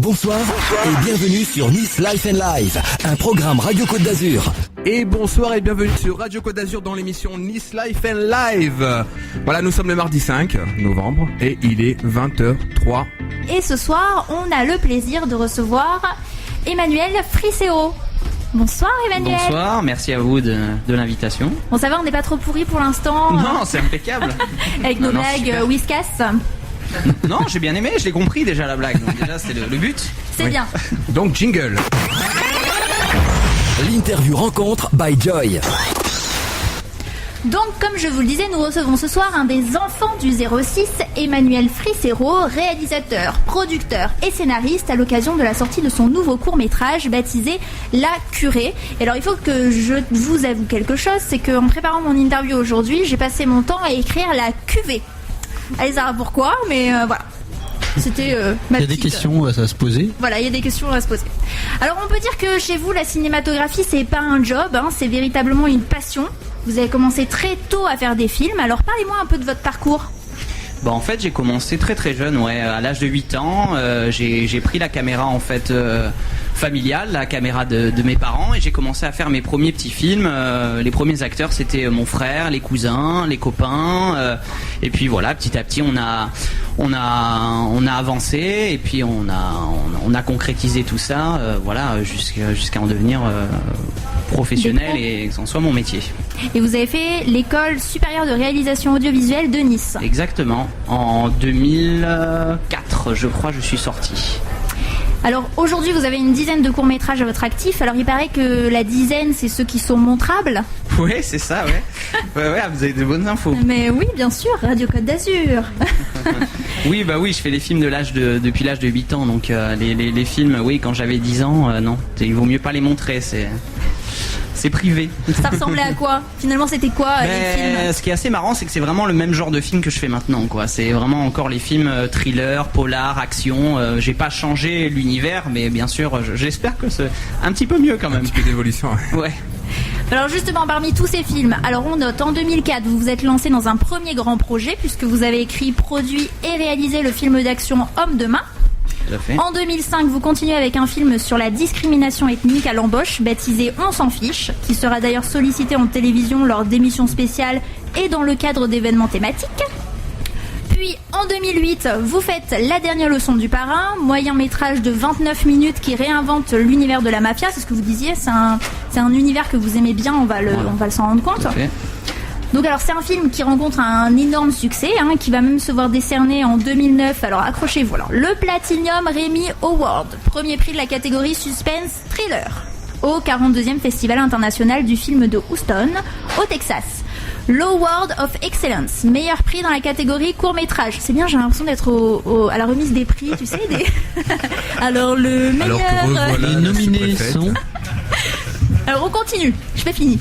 Bonsoir et bienvenue sur Nice Life and Live, un programme Radio Côte d'Azur. Et bonsoir et bienvenue sur Radio Côte d'Azur dans l'émission Nice Life and Live. Voilà, nous sommes le mardi 5 novembre et il est 20h03. Et ce soir, on a le plaisir de recevoir Emmanuel Fricero. Bonsoir Emmanuel. Bonsoir, merci à vous de l'invitation. Bon, ça va, on n'est pas trop pourris pour l'instant. Non, c'est impeccable. Avec nos blagues Whiskas. Non, j'ai bien aimé, je l'ai compris déjà la blague. Donc déjà, c'est le but. C'est bien. Donc jingle. L'interview rencontre by Joy. Donc, comme je vous le disais, nous recevons ce soir un des enfants du 06, Emmanuel Fricero, réalisateur, producteur et scénariste à l'occasion de la sortie de son nouveau court-métrage baptisé La Curée. Et alors, il faut que je vous avoue quelque chose, c'est qu'en préparant mon interview aujourd'hui, j'ai passé mon temps à écrire La Cuvée. Allez, savoir pourquoi, mais voilà. C'était ma petite... Il y a des questions à se poser. Voilà, il y a des questions à se poser. Alors, on peut dire que chez vous, la cinématographie, c'est pas un job, hein, c'est véritablement une passion. Vous avez commencé très tôt à faire des films, alors parlez-moi un peu de votre parcours. Bon, en fait, j'ai commencé très très jeune, ouais, à l'âge de 8 ans. J'ai pris la caméra en fait familiale, la caméra de mes parents, et j'ai commencé à faire mes premiers petits films. Les premiers acteurs, c'était mon frère, les cousins, les copains, et puis voilà, petit à petit, on a avancé, et puis on a concrétisé tout ça, voilà, jusqu'à en devenir professionnel et que ce soit mon métier. Et vous avez fait l'école supérieure de réalisation audiovisuelle de Nice. Exactement. En 2004, je crois, je suis sorti. Alors aujourd'hui, vous avez une dizaine de courts-métrages à votre actif. Alors il paraît que la dizaine, c'est ceux qui sont montrables. Oui, c'est ça, ouais. ouais, vous avez de bonnes infos. Mais oui, bien sûr, Radio Côte d'Azur. Oui, bah oui, je fais les films depuis l'âge de 8 ans. Donc les films, oui, quand j'avais 10 ans, non. Il vaut mieux pas les montrer, c'est privé. Ça ressemblait à quoi? Finalement, c'était quoi les films? Ce qui est assez marrant, c'est que c'est vraiment le même genre de film que je fais maintenant, quoi. C'est vraiment encore les films thriller, polar, action. J'ai pas changé l'univers, mais bien sûr, j'espère que c'est un petit peu mieux quand même. Un petit peu d'évolution. Ouais. Alors justement, parmi tous ces films, alors on note en 2004, vous vous êtes lancé dans un premier grand projet puisque vous avez écrit, produit et réalisé le film d'action Homme de main. En 2005, vous continuez avec un film sur la discrimination ethnique à l'embauche, baptisé On s'en fiche, qui sera d'ailleurs sollicité en télévision lors d'émissions spéciales et dans le cadre d'événements thématiques. Puis, en 2008, vous faites La dernière leçon du parrain, moyen métrage de 29 minutes qui réinvente l'univers de la mafia. C'est ce que vous disiez, c'est un univers que vous aimez bien, on va s'en rendre compte. Donc alors c'est un film qui rencontre un énorme succès, hein, qui va même se voir décerner en 2009, alors accrochez-vous, alors, le Platinum Remy Award, premier prix de la catégorie Suspense Thriller, au 42e Festival international du film de Houston, au Texas. L'Award of Excellence, meilleur prix dans la catégorie court-métrage. C'est bien, j'ai l'impression d'être à la remise des prix, tu sais. Alors le meilleur... Alors pour eux, voilà, les nominés sont... Alors on continue, je fais fini.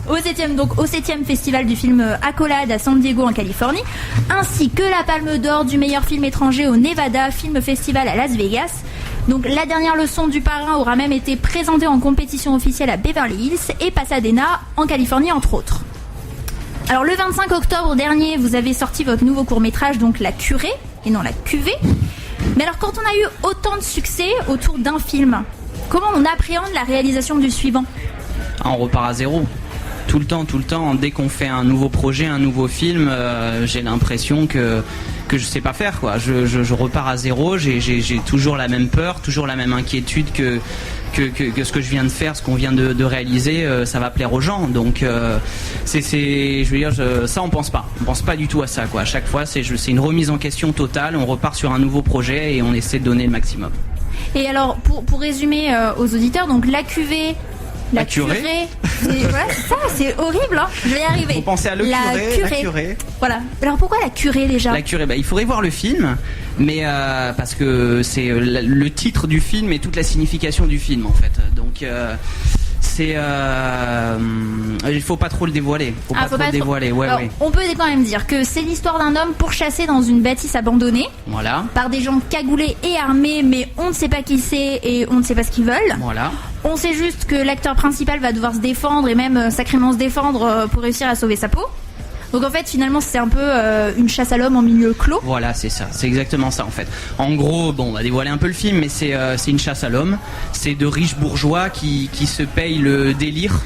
Au 7e festival du film Accolade à San Diego en Californie, ainsi que la Palme d'Or du meilleur film étranger au Nevada Film Festival à Las Vegas. Donc la dernière leçon du parrain aura même été présentée en compétition officielle à Beverly Hills et Pasadena en Californie entre autres. Alors le 25 octobre dernier, vous avez sorti votre nouveau court-métrage, donc La Curée, et non La Cuvée. Mais alors quand on a eu autant de succès autour d'un film, comment on appréhende la réalisation du suivant? On repart à zéro. Tout le temps, dès qu'on fait un nouveau projet, un nouveau film, j'ai l'impression que je sais pas faire, quoi. Je repars à zéro, j'ai toujours la même peur, toujours la même inquiétude que ce que je viens de faire, ce qu'on vient de réaliser, ça va plaire aux gens. Donc je veux dire, ça on pense pas du tout à ça, quoi. À chaque fois, c'est une remise en question totale, on repart sur un nouveau projet et on essaie de donner le maximum. Et alors, pour résumer aux auditeurs, donc La Cuvée, La Curée. Voilà, c'est ça, c'est horrible, hein. Je vais y arriver. Faut penser à la curée. Voilà. Alors pourquoi La Curée déjà? La Curée, il faudrait voir le film, mais parce que c'est le titre du film et toute la signification du film en fait. Donc il faut pas trop le dévoiler. Ouais. On peut quand même dire que c'est l'histoire d'un homme pourchassé dans une bâtisse abandonnée. Voilà. Par des gens cagoulés et armés, mais on ne sait pas qui c'est et on ne sait pas ce qu'ils veulent. Voilà. On sait juste que l'acteur principal va devoir se défendre et même sacrément se défendre pour réussir à sauver sa peau. Donc en fait, finalement, c'est un peu une chasse à l'homme en milieu clos. Voilà, c'est ça, c'est exactement ça en fait. En gros, bon, on va dévoiler un peu le film, mais c'est une chasse à l'homme. C'est de riches bourgeois qui se payent le délire,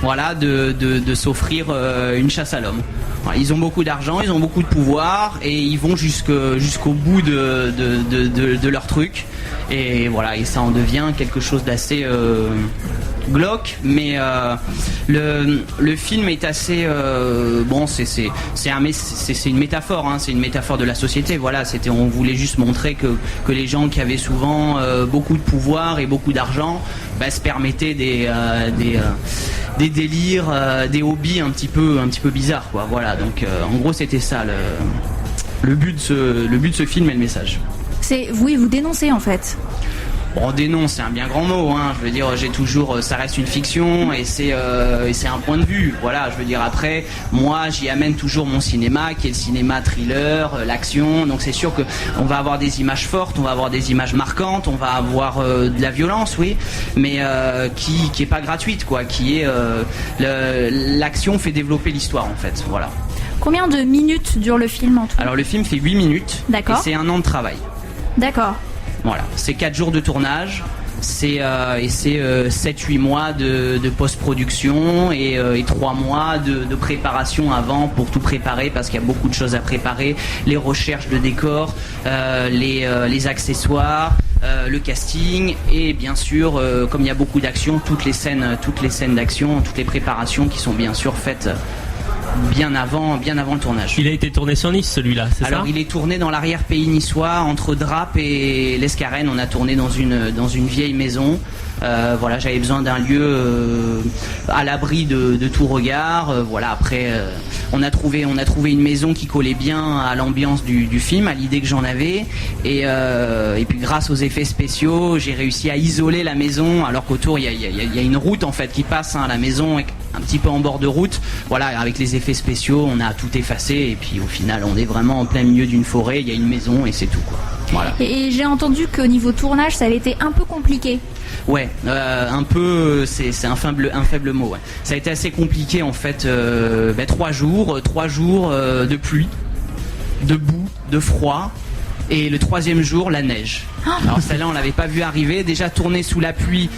voilà, de s'offrir une chasse à l'homme. Voilà, ils ont beaucoup d'argent, ils ont beaucoup de pouvoir et ils vont jusqu'au bout de leur truc. Et voilà, et ça en devient quelque chose d'assez glauque, mais le film est assez bon, c'est une métaphore, hein, c'est une métaphore de la société. Voilà, on voulait juste montrer que les gens qui avaient souvent beaucoup de pouvoir et beaucoup d'argent se permettaient des délires, des hobbies un petit peu bizarres, quoi. Voilà, donc en gros c'était ça le but de ce film et le message. Vous dénoncez en fait. Bon, dénonce, c'est un bien grand mot, hein. Je veux dire, ça reste une fiction et c'est un point de vue. Voilà, je veux dire, après, moi, j'y amène toujours mon cinéma, qui est le cinéma thriller, l'action. Donc c'est sûr que on va avoir des images fortes, on va avoir des images marquantes, on va avoir de la violence, oui, mais qui est pas gratuite, quoi. L'action fait développer l'histoire, en fait. Voilà. Combien de minutes dure le film en tout ? Alors le film fait 8 minutes. D'accord. Et c'est 1 an de travail. D'accord. Voilà, c'est 4 jours de tournage, c'est 7-8 mois de post-production et 3 mois de préparation avant pour tout préparer, parce qu'il y a beaucoup de choses à préparer, les recherches de décors, les accessoires, le casting et bien sûr, comme il y a beaucoup d'actions, toutes les scènes d'action, toutes les préparations qui sont bien sûr faites bien avant le tournage. Il a été tourné sur Nice, celui-là, c'est ça ? Alors il est tourné dans l'arrière-pays niçois, entre Drape et l'Escarène. On a tourné dans une vieille maison. Voilà, j'avais besoin d'un lieu à l'abri de tout regard. Voilà, après on a trouvé une maison qui collait bien à l'ambiance du film, à l'idée que j'en avais. Et puis grâce aux effets spéciaux, j'ai réussi à isoler la maison, alors qu'autour il y a une route en fait qui passe. Hein, la maison est un petit peu en bord de route. Voilà, avec les effets spéciaux, on a tout effacé et puis au final, on est vraiment en plein milieu d'une forêt. Il y a une maison et c'est tout, quoi. Voilà. Et j'ai entendu qu'au niveau tournage, ça avait été un peu compliqué. Ouais, un peu, c'est un faible mot. Ouais. Ça a été assez compliqué en fait. 3 jours de pluie, de boue, de froid. Et le 3e jour, la neige. Alors celle-là, on l'avait pas vu arriver. Déjà tourner sous la pluie.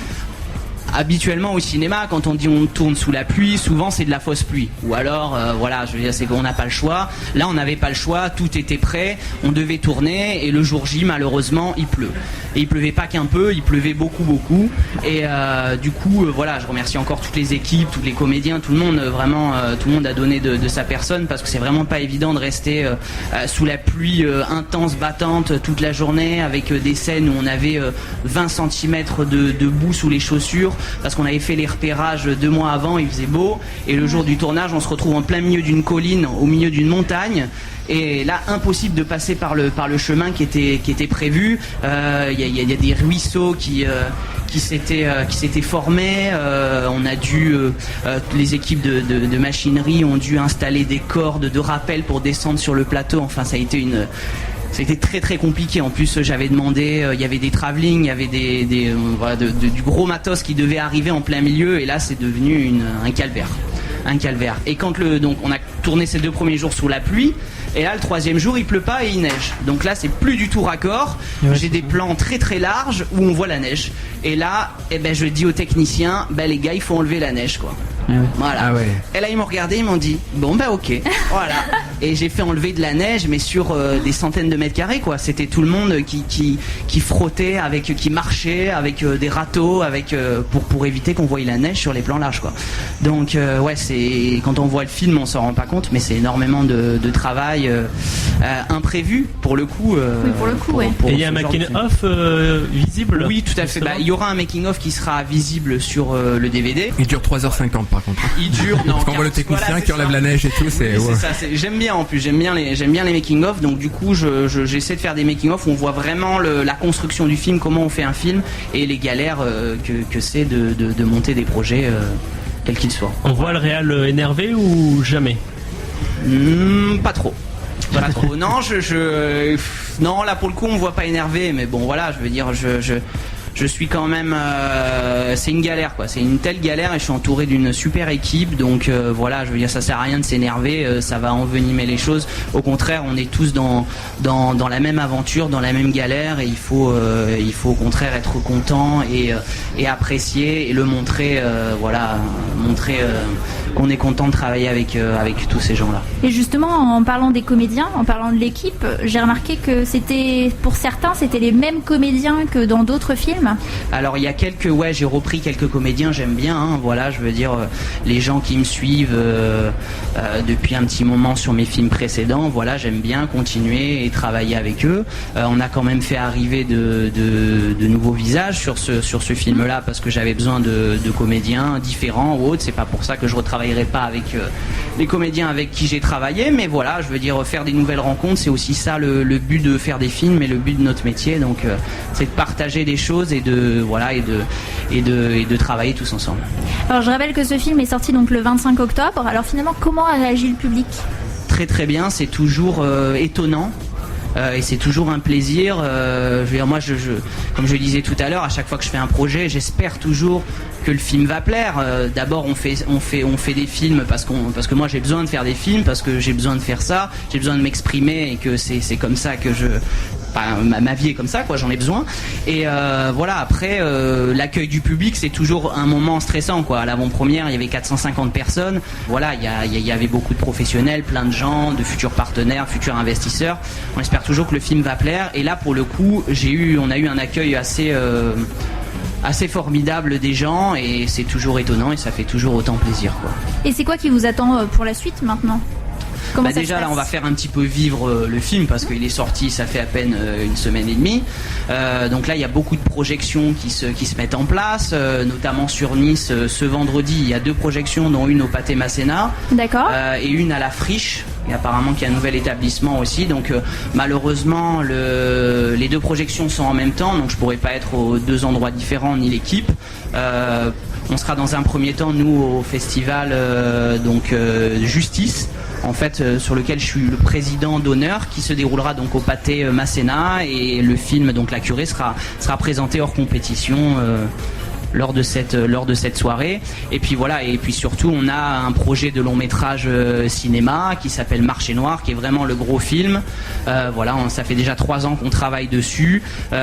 Habituellement au cinéma, quand on dit on tourne sous la pluie, souvent c'est de la fausse pluie. Ou alors, voilà, je veux dire, c'est qu'on n'a pas le choix. Là, on n'avait pas le choix, tout était prêt, on devait tourner, et le jour J, malheureusement, il pleut. Et il pleuvait pas qu'un peu, il pleuvait beaucoup. Et du coup, voilà, je remercie encore toutes les équipes, tous les comédiens, tout le monde, vraiment, tout le monde a donné de sa personne, parce que c'est vraiment pas évident de rester sous la pluie intense, battante, toute la journée, avec des scènes où on avait 20 cm de boue sous les chaussures, parce qu'on avait fait les repérages 2 mois avant, il faisait beau, et le jour du tournage on se retrouve en plein milieu d'une colline, au milieu d'une montagne, et là impossible de passer par le chemin qui était prévu. Il y a des ruisseaux qui s'étaient formés. On a dû les équipes de machinerie ont dû installer des cordes de rappel pour descendre sur le plateau. Enfin, c'était très très compliqué. En plus, j'avais demandé, il y avait des travelling, il y avait du gros matos qui devait arriver en plein milieu, et là c'est devenu un calvaire. Et quand donc on a tourné ces 2 premiers jours sous la pluie, et là le 3e jour il pleut pas et il neige. Donc là c'est plus du tout raccord. J'ai des plans très très larges où on voit la neige. Et là, je dis aux techniciens, les gars, il faut enlever la neige, quoi. Voilà. Ah ouais. Et là ils m'ont regardé, ils m'ont dit bon ok, voilà. Et j'ai fait enlever de la neige, mais sur des centaines de mètres carrés, quoi. C'était tout le monde qui frottait, qui marchait avec des râteaux, pour éviter qu'on voie la neige sur les plans larges, quoi. Donc ouais, c'est quand on voit le film on s'en rend pas compte, mais c'est énormément de travail imprévu pour le coup. Oui, pour le coup, ouais. Et il y a un making of visible. Oui, tout à fait. Il y aura un making of qui sera visible sur le DVD. Il dure 3h50 par contre. Il dure. Non, parce qu'on voit le technicien qui enlève la neige et tout, c'est. Oui, c'est ça. J'aime bien en plus. J'aime bien les making of. Donc du coup, j'essaie de faire des making of où on voit vraiment la construction du film, comment on fait un film et les galères que c'est de monter des projets quels qu'ils soient. On voit le réal énervé ou jamais? Pas trop. Pas trop. Non, non, là pour le coup on me voit pas énervé, mais bon voilà, je veux dire, je suis quand même, c'est une galère quoi, c'est une telle galère et je suis entouré d'une super équipe, donc voilà, je veux dire, ça sert à rien de s'énerver, ça va envenimer les choses. Au contraire, on est tous dans la même aventure, dans la même galère, et il faut au contraire être content et apprécier et le montrer, montrer qu'on est content de travailler avec tous ces gens-là. Et justement, en parlant des comédiens, en parlant de l'équipe, j'ai remarqué que pour certains, c'était les mêmes comédiens que dans d'autres films. Alors il y a j'ai repris quelques comédiens, j'aime bien, hein, voilà, je veux dire, les gens qui me suivent depuis un petit moment sur mes films précédents, voilà, j'aime bien continuer et travailler avec eux. On a quand même fait arriver de nouveaux visages sur ce film-là parce que j'avais besoin de comédiens différents ou autres. C'est pas pour ça que je retravaillerai pas avec les comédiens avec qui j'ai travaillé, mais voilà, je veux dire, faire des nouvelles rencontres, c'est aussi ça le but de faire des films et le but de notre métier, donc c'est de partager des choses et de travailler tous ensemble. Alors je rappelle que ce film est sorti donc le 25 octobre, alors finalement comment a réagi le public ? Très très bien, c'est toujours étonnant. Et c'est toujours un plaisir. Je veux dire, moi, comme je le disais tout à l'heure, à chaque fois que je fais un projet, j'espère toujours que le film va plaire. D'abord, on fait des films parce que moi j'ai besoin de faire des films, parce que j'ai besoin de faire ça, j'ai besoin de m'exprimer et que c'est comme ça que ma vie est comme ça, quoi, j'en ai besoin. Et voilà, après l'accueil du public, c'est toujours un moment stressant, quoi. À l'avant-première, il y avait 450 personnes. Voilà, il y avait beaucoup de professionnels, plein de gens, de futurs partenaires, futurs investisseurs. On espère toujours que le film va plaire. Et là, pour le coup, on a eu un accueil assez formidable des gens et c'est toujours étonnant et ça fait toujours autant plaisir, quoi. Et c'est quoi qui vous attend pour la suite maintenant ? Déjà là on va faire un petit peu vivre le film parce qu'il est sorti, ça fait à peine une semaine et demie, donc là il y a beaucoup de projections qui se mettent en place, notamment sur Nice. Ce vendredi il y a 2 projections, dont une au Pâté Masséna. D'accord. Et une à la Friche, et apparemment qu'il y a un nouvel établissement aussi, donc malheureusement les 2 projections sont en même temps, donc je pourrais pas être aux 2 endroits différents ni l'équipe. On sera dans un premier temps nous au festival Justice, en fait, sur lequel je suis le président d'honneur, qui se déroulera donc au Pâté Masséna, et le film donc La Curée sera présenté hors compétition lors de cette soirée. Et puis voilà, et puis surtout on a un projet de long métrage cinéma qui s'appelle Marché Noir, qui est vraiment le gros film. Voilà, ça fait déjà 3 ans qu'on travaille dessus, et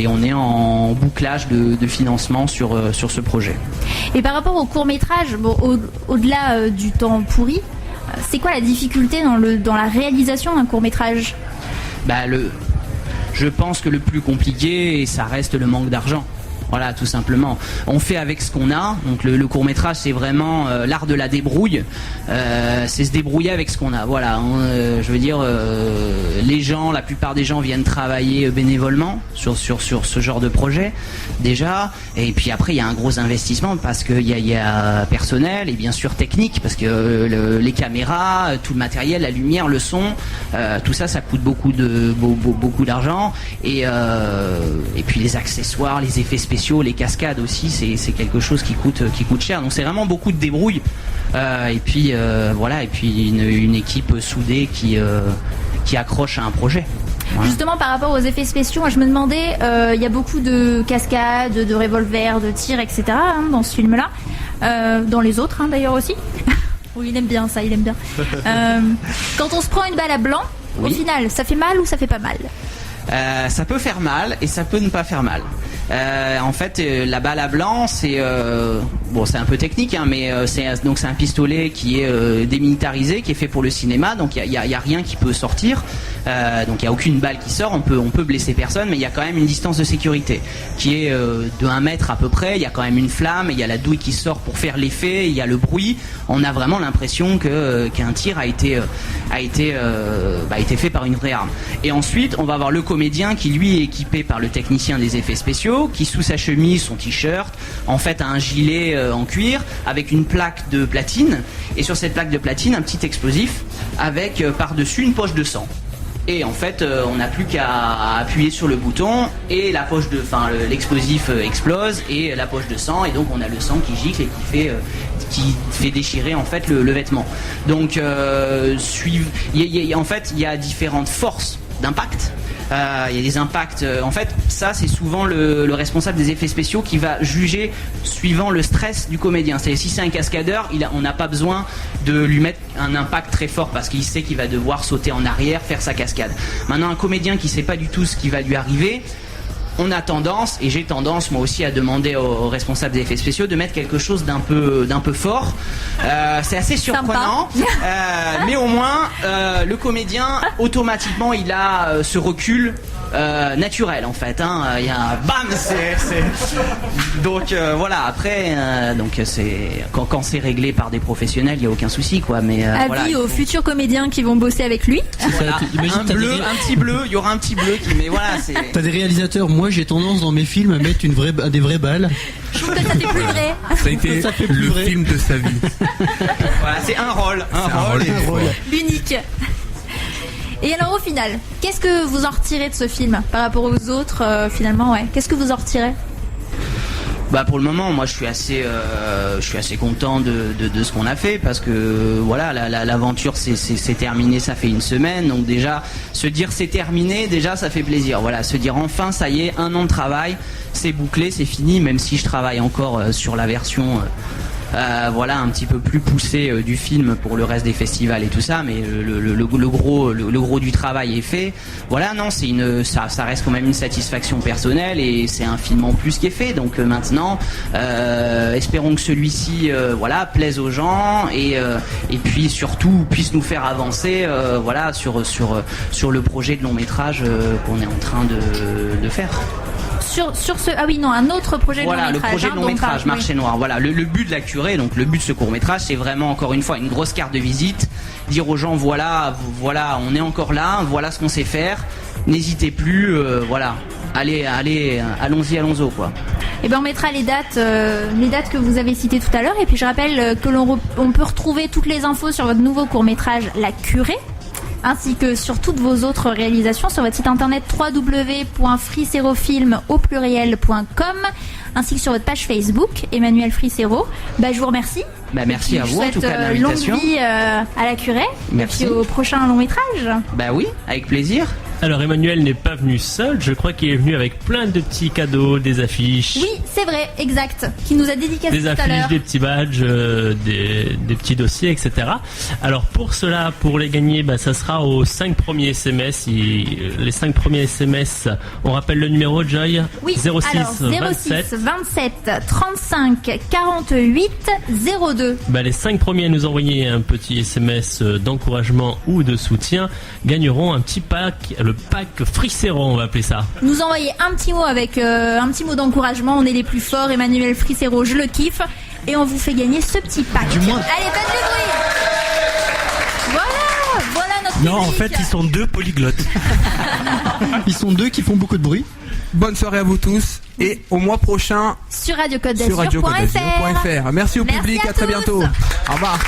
on est en bouclage de financement sur ce projet. Et par rapport au court métrage, au-delà du temps pourri, c'est quoi la difficulté dans la réalisation d'un court métrage ? Je pense que le plus compliqué, ça reste le manque d'argent. Voilà, tout simplement. On fait avec ce qu'on a. Donc le court-métrage, c'est vraiment l'art de la débrouille. C'est se débrouiller avec ce qu'on a. Voilà. Je veux dire, la plupart des gens viennent travailler bénévolement sur ce genre de projet déjà. Et puis après, il y a un gros investissement parce qu'il y a personnel et bien sûr technique, parce que les caméras, tout le matériel, la lumière, le son, tout ça coûte beaucoup d'argent. Et puis les accessoires, les effets spéciaux, les cascades aussi, c'est quelque chose qui coûte cher. Donc c'est vraiment beaucoup de débrouille. Et puis une équipe soudée qui accroche à un projet. Voilà. Justement, par rapport aux effets spéciaux, moi, je me demandais, il y a beaucoup de cascades, de revolvers, de tirs, etc. Dans ce film-là, dans les autres d'ailleurs aussi. Oui, il aime bien ça, il aime bien. Quand on se prend une balle à blanc, au final, ça fait mal ou ça fait pas mal ? Ça peut faire mal et ça peut ne pas faire mal. En fait, la balle à blanc, c'est un peu technique, mais c'est un pistolet qui est démilitarisé, qui est fait pour le cinéma, donc il y a rien qui peut sortir, donc il y a aucune balle qui sort. On peut blesser personne, mais il y a quand même une distance de sécurité qui est de 1 mètre à peu près. Il y a quand même une flamme, il y a la douille qui sort pour faire l'effet, il y a le bruit. On a vraiment l'impression qu'un tir a été fait par une vraie arme. Et ensuite, on va avoir le comédien qui lui est équipé par le technicien des effets spéciaux, qui sous sa chemise, son t-shirt, en fait a un gilet en cuir avec une plaque de platine, et sur cette plaque de platine un petit explosif avec par-dessus une poche de sang. Et en fait, on n'a plus qu'à appuyer sur le bouton et l'explosif explose et la poche de sang, et donc on a le sang qui gicle et qui fait déchirer en fait le vêtement. Donc il y a différentes forces d'impact. il y a des impacts. En fait, ça c'est souvent le responsable des effets spéciaux qui va juger suivant le stress du comédien. C'est-à-dire si c'est un cascadeur, on n'a pas besoin de lui mettre un impact très fort parce qu'il sait qu'il va devoir sauter en arrière, faire sa cascade. Maintenant, un comédien qui sait pas du tout ce qui va lui arriver, on a tendance, et j'ai tendance moi aussi à demander aux responsables des effets spéciaux de mettre quelque chose d'un peu fort. C'est assez surprenant, mais au moins le comédien automatiquement il a ce recul naturel en fait. Il y a un bam, donc voilà. Après, donc c'est quand c'est réglé par des professionnels, il y a aucun souci quoi. Mais avis aux futurs comédiens qui vont bosser avec lui. Voilà. Un petit bleu, il y aura un petit bleu qui. Mais voilà, c'est. T'as des réalisateurs. Moi, j'ai tendance dans mes films à mettre des vraies balles. Je trouve que ça fait plus vrai. Ça a été le film de sa vie. Voilà, c'est un rôle. L'unique. Et alors au final, qu'est-ce que vous en retirez de ce film par rapport aux autres finalement Qu'est-ce que vous en retirez ? Bah pour le moment, moi je suis assez content de ce qu'on a fait parce que voilà, l'aventure c'est terminé, ça fait une semaine, donc déjà se dire c'est terminé, déjà ça fait plaisir. Voilà, se dire enfin ça y est, 1 an de travail, c'est bouclé, c'est fini, même si je travaille encore sur la version voilà un petit peu plus poussé du film pour le reste des festivals et tout ça, mais le gros du travail est fait. Voilà, non, ça reste quand même une satisfaction personnelle et c'est un film en plus qui est fait. Donc maintenant, espérons que celui-ci, voilà, plaise aux gens et puis surtout puisse nous faire avancer, voilà, sur le projet de long métrage qu'on est en train de faire. Sur ce un autre projet de long métrage. Voilà, le projet de long métrage Marché Noir. Voilà, le but de la Curée, donc le but de ce court métrage, c'est vraiment encore une fois une grosse carte de visite, dire aux gens voilà, on est encore là, voilà ce qu'on sait faire. N'hésitez plus, voilà, allons-y quoi. Et ben on mettra les dates que vous avez citées tout à l'heure et puis je rappelle que on peut retrouver toutes les infos sur votre nouveau court métrage La Curée, ainsi que sur toutes vos autres réalisations sur votre site internet www.friserofilm.com ainsi que sur votre page Facebook Emmanuel Fricero. Je vous remercie. Merci à vous en tout cas de l'invitation. Longue vie à La Curée. Merci. Et puis au prochain long métrage. Oui, avec plaisir. Alors Emmanuel n'est pas venu seul, je crois qu'il est venu avec plein de petits cadeaux, des affiches. Oui, c'est vrai, exact. Qui nous a dédicacé des tout à affiches, l'heure. des petits badges, des petits dossiers, etc. Alors pour cela, pour les gagner, ça sera aux 5 premiers SMS. Les 5 premiers SMS, on rappelle le numéro, Joy. Oui, 06 27 35 48 02. Les 5 premiers à nous envoyer un petit SMS d'encouragement ou de soutien gagneront un petit pack, le pack Fricero, on va appeler ça. Nous envoyer un petit mot avec un petit mot d'encouragement. On est les plus forts, Emmanuel Fricero, je le kiffe. Et on vous fait gagner ce petit pack. Du moins. Allez, faites du bruit. Voilà notre Non, public. en fait, ils sont 2 polyglottes. Ils sont 2 qui font beaucoup de bruit. Bonne soirée à vous tous et au mois prochain sur radiocodazur.fr. Merci au public, à très bientôt. Au revoir.